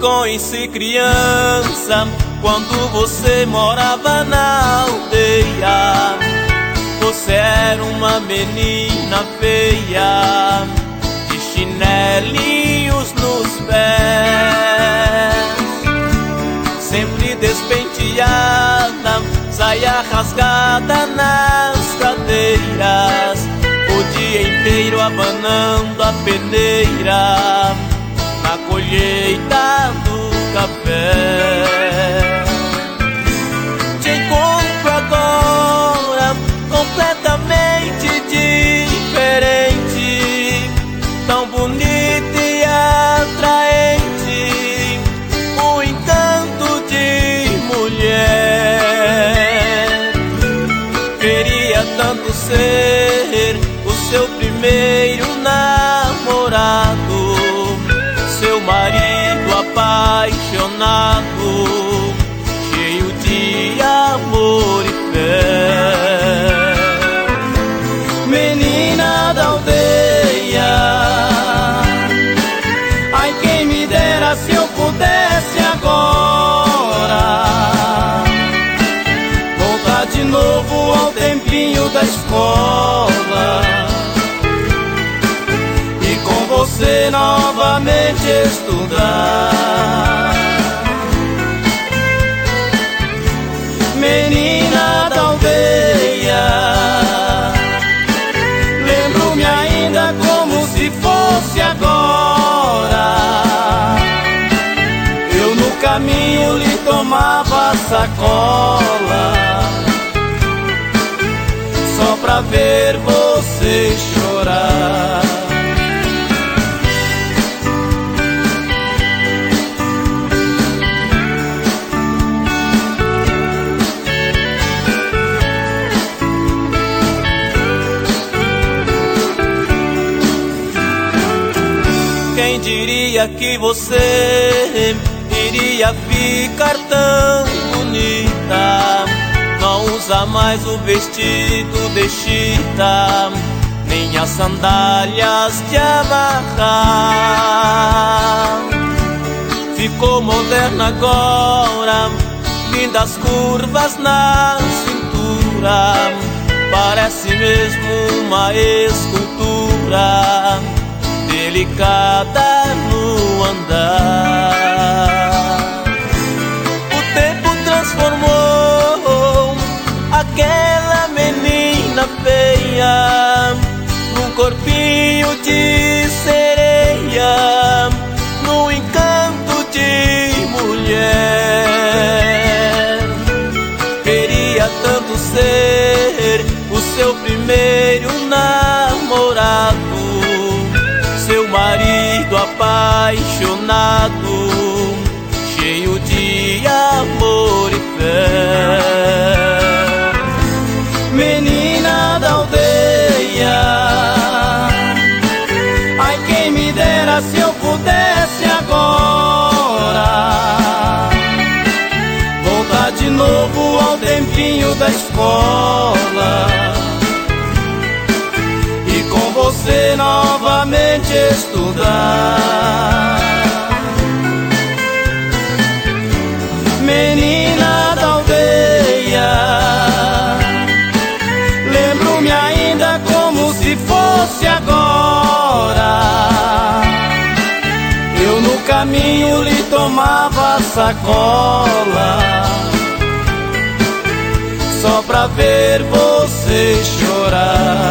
conheci criança quando você morava na aldeia. Você era uma menina feia, de chinelinhos nos pés, sempre despenteada, saia rasgada nas cadeiras, o dia inteiro abanando a peneira na colheita do café. Te encontro agora completamente diferente, tão bonita e atraente, um encanto de mulher. Queria tanto ser o seu primeiro namorado, seu marido apaixonado, cheio de amor e fé. Menina da aldeia, ai quem me dera se eu pudesse agora voltar de novo ao tempinho da escola e com você novamente estudar. Menina da aldeia, lembro-me ainda como se fosse agora. Eu no caminho lhe tomava sacola só pra ver você chorar. Quem diria que você iria ficar tão bonita, não usa mais o vestido de chita, nem as sandálias de amarrar. Ficou moderna agora, lindas curvas na cintura, parece mesmo uma escultura delicada no andar. O tempo transformou aquela menina feia num corpinho de sereia, num encanto de mulher. Queria tanto ser o seu primeiro namorado, seu marido apaixonado, cheio de amor e fé. Menina da aldeia, ai quem me dera se eu pudesse agora voltar de novo ao tempinho da escola e com você novamente estudar. Menina da aldeia, lembro-me ainda como se fosse agora. Eu no caminho lhe tomava sacola só pra ver você chorar.